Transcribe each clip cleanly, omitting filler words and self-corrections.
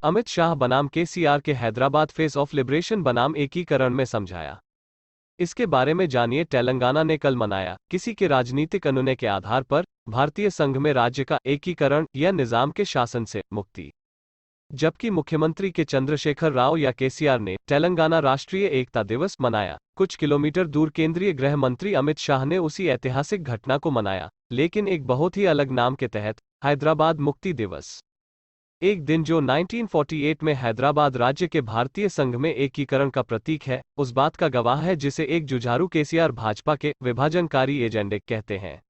अमित शाह बनाम केसीआर के Hyderabad face of liberation बनाम एकीकरण में समझाया। इसके बारे में जानिए। तेलंगाना ने कल मनाया किसी के राजनीतिक अनुनय के आधार पर भारतीय संघ में राज्य का एकीकरण या निजाम के शासन से मुक्ति, जबकि मुख्यमंत्री के चंद्रशेखर राव या केसीआर ने तेलंगाना राष्ट्रीय एकता दिवस मनाया। कुछ किलोमीटर दूर केंद्रीय गृह मंत्री अमित शाह ने उसी ऐतिहासिक घटना को मनाया, लेकिन एक बहुत ही अलग नाम के तहत, हैदराबाद मुक्ति दिवस। एक दिन जो 1948 में हैदराबाद राज्य के भारतीय संघ में एकीकरण का प्रतीक है, उस बात का गवाह है जिसे एक जुझारू केसीआर भाजपा के विभाजनकारी एजेंडे कहते हैं।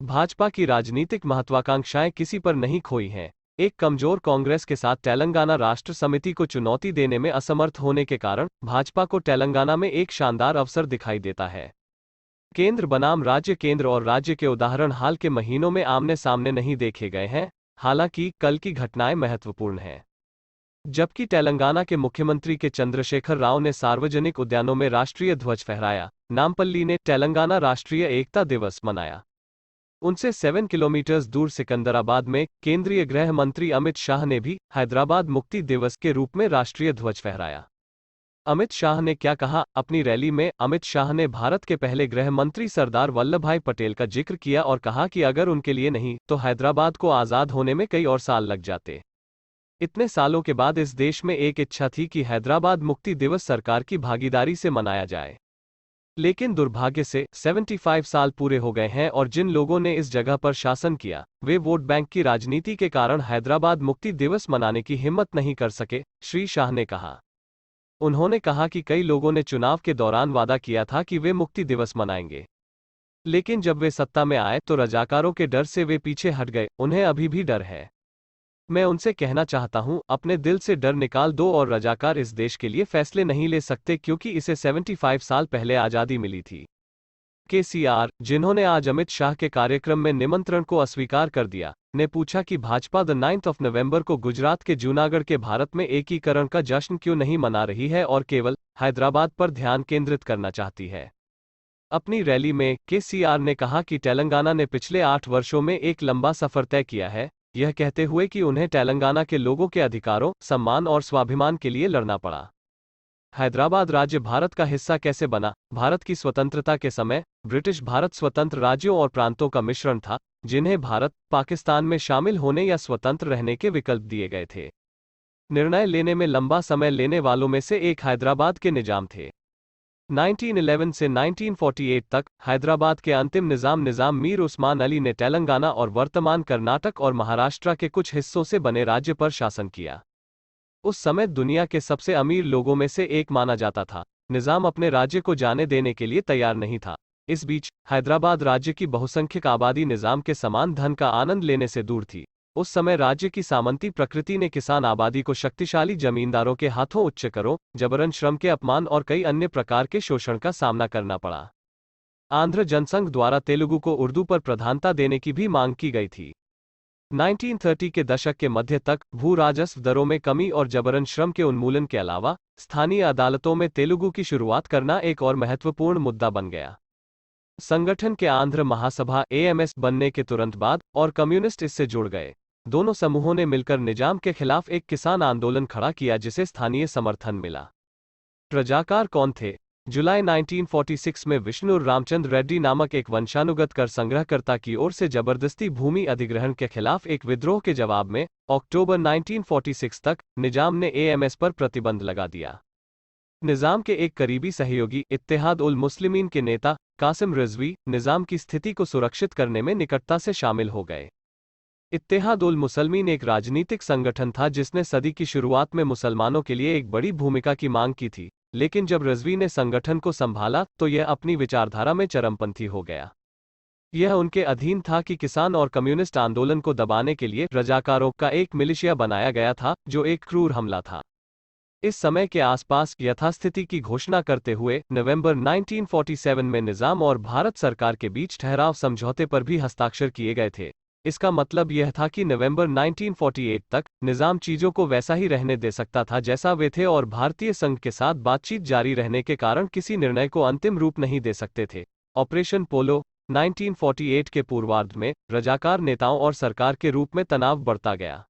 भाजपा की राजनीतिक महत्वाकांक्षाएं किसी पर नहीं खोई हैं। एक कमजोर कांग्रेस के साथ तेलंगाना राष्ट्र समिति को चुनौती देने में असमर्थ होने के कारण भाजपा को तेलंगाना में एक शानदार अवसर दिखाई देता है। केंद्र बनाम राज्य, केंद्र और राज्य के उदाहरण हाल के महीनों में आमने सामने नहीं देखे गए हैं। हालांकि कल की घटनाएं महत्वपूर्ण हैं। जबकि तेलंगाना के मुख्यमंत्री के चंद्रशेखर राव ने सार्वजनिक उद्यानों में राष्ट्रीय ध्वज फहराया, नामपल्ली ने तेलंगाना राष्ट्रीय एकता दिवस मनाया। उनसे 7 किलोमीटर दूर सिकंदराबाद में केंद्रीय गृह मंत्री अमित शाह ने भी हैदराबाद मुक्ति दिवस के रूप में राष्ट्रीय ध्वज फहराया। अमित शाह ने क्या कहा? अपनी रैली में अमित शाह ने भारत के पहले गृह मंत्री सरदार वल्लभभाई पटेल का जिक्र किया और कहा कि अगर उनके लिए नहीं तो हैदराबाद को आज़ाद होने में कई और साल लग जाते। इतने सालों के बाद इस देश में एक इच्छा थी कि हैदराबाद मुक्ति दिवस सरकार की भागीदारी से मनाया जाए, लेकिन दुर्भाग्य से 75 साल पूरे हो गए हैं और जिन लोगों ने इस जगह पर शासन किया वे वोट बैंक की राजनीति के कारण हैदराबाद मुक्ति दिवस मनाने की हिम्मत नहीं कर सके, श्री शाह ने कहा। उन्होंने कहा कि कई लोगों ने चुनाव के दौरान वादा किया था कि वे मुक्ति दिवस मनाएंगे, लेकिन जब वे सत्ता में आए तो रजाकारों के डर से वे पीछे हट गए। उन्हें अभी भी डर है। मैं उनसे कहना चाहता हूं, अपने दिल से डर निकाल दो और रजाकार इस देश के लिए फैसले नहीं ले सकते क्योंकि इसे 75 साल पहले आज़ादी मिली थी। केसीआर, जिन्होंने आज अमित शाह के कार्यक्रम में निमंत्रण को अस्वीकार कर दिया, ने पूछा कि भाजपा 9 नवंबर को गुजरात के जूनागढ़ के भारत में एकीकरण का जश्न क्यों नहीं मना रही है और केवल हैदराबाद पर ध्यान केंद्रित करना चाहती है। अपनी रैली में केसीआर ने कहा कि तेलंगाना ने पिछले 8 वर्षों में एक लंबा सफर तय किया है, यह कहते हुए कि उन्हें तेलंगाना के लोगों के अधिकारों, सम्मान और स्वाभिमान के लिए लड़ना पड़ा। हैदराबाद राज्य भारत का हिस्सा कैसे बना? भारत की स्वतंत्रता के समय ब्रिटिश भारत स्वतंत्र राज्यों और प्रांतों का मिश्रण था, जिन्हें भारत, पाकिस्तान में शामिल होने या स्वतंत्र रहने के विकल्प दिए गए थे। निर्णय लेने में लंबा समय लेने वालों में से एक हैदराबाद के निजाम थे। 1911 से 1948 तक हैदराबाद के अंतिम निजाम मीर उस्मान अली ने तेलंगाना और वर्तमान कर्नाटक और महाराष्ट्र के कुछ हिस्सों से बने राज्य पर शासन किया। उस समय दुनिया के सबसे अमीर लोगों में से एक माना जाता था। निजाम अपने राज्य को जाने देने के लिए तैयार नहीं था। इस बीच हैदराबाद राज्य की बहुसंख्यक आबादी निजाम के समान धन का आनंद लेने से दूर थी। उस समय राज्य की सामंती प्रकृति ने किसान आबादी को शक्तिशाली जमींदारों के हाथों उच्च करों, जबरन श्रम के अपमान और कई अन्य प्रकार के शोषण का सामना करना पड़ा। आंध्र जनसंघ द्वारा तेलुगु को उर्दू पर प्रधानता देने की भी मांग की गई थी। 1930 के दशक के मध्य तक भू राजस्व दरों में कमी और जबरन श्रम के उन्मूलन के अलावा स्थानीय अदालतों में तेलुगु की शुरुआत करना एक और महत्वपूर्ण मुद्दा बन गया। संगठन के आंध्र महासभा AMS बनने के तुरंत बाद और कम्युनिस्ट इससे जुड़ गए। दोनों समूहों ने मिलकर निजाम के खिलाफ एक किसान आंदोलन खड़ा किया जिसे स्थानीय समर्थन मिला। रजाकार कौन थे? जुलाई 1946 में विष्णु रामचंद्र रेड्डी नामक एक वंशानुगत कर संग्रहकर्ता की ओर से जबरदस्ती भूमि अधिग्रहण के खिलाफ एक विद्रोह के जवाब में अक्टूबर 1946 तक निजाम ने AMS पर प्रतिबंध लगा दिया। निजाम के एक करीबी सहयोगी इत्तेहाद उल मुस्लिमीन के नेता कासिम रिजवी निजाम की स्थिति को सुरक्षित करने में निकटता से शामिल हो गए। इत्तेहाद उल मुसलमीन एक राजनीतिक संगठन था जिसने सदी की शुरुआत में मुसलमानों के लिए एक बड़ी भूमिका की मांग की थी, लेकिन जब रिजवी ने संगठन को संभाला तो यह अपनी विचारधारा में चरमपंथी हो गया। यह उनके अधीन था कि किसान और कम्युनिस्ट आंदोलन को दबाने के लिए रजाकारों का एक मिलिशिया बनाया गया था, जो एक क्रूर हमला था। इस समय के आसपास यथास्थिति की घोषणा करते हुए नवंबर 1947 में निजाम और भारत सरकार के बीच ठहराव समझौते पर भी हस्ताक्षर किए गए थे। इसका मतलब यह था कि नवंबर 1948 तक निजाम चीजों को वैसा ही रहने दे सकता था जैसा वे थे और भारतीय संघ के साथ बातचीत जारी रहने के कारण किसी निर्णय को अंतिम रूप नहीं दे सकते थे। ऑपरेशन पोलो 1948 के पूर्वार्ध में रजाकार नेताओं और सरकार के रूप में तनाव बढ़ता गया।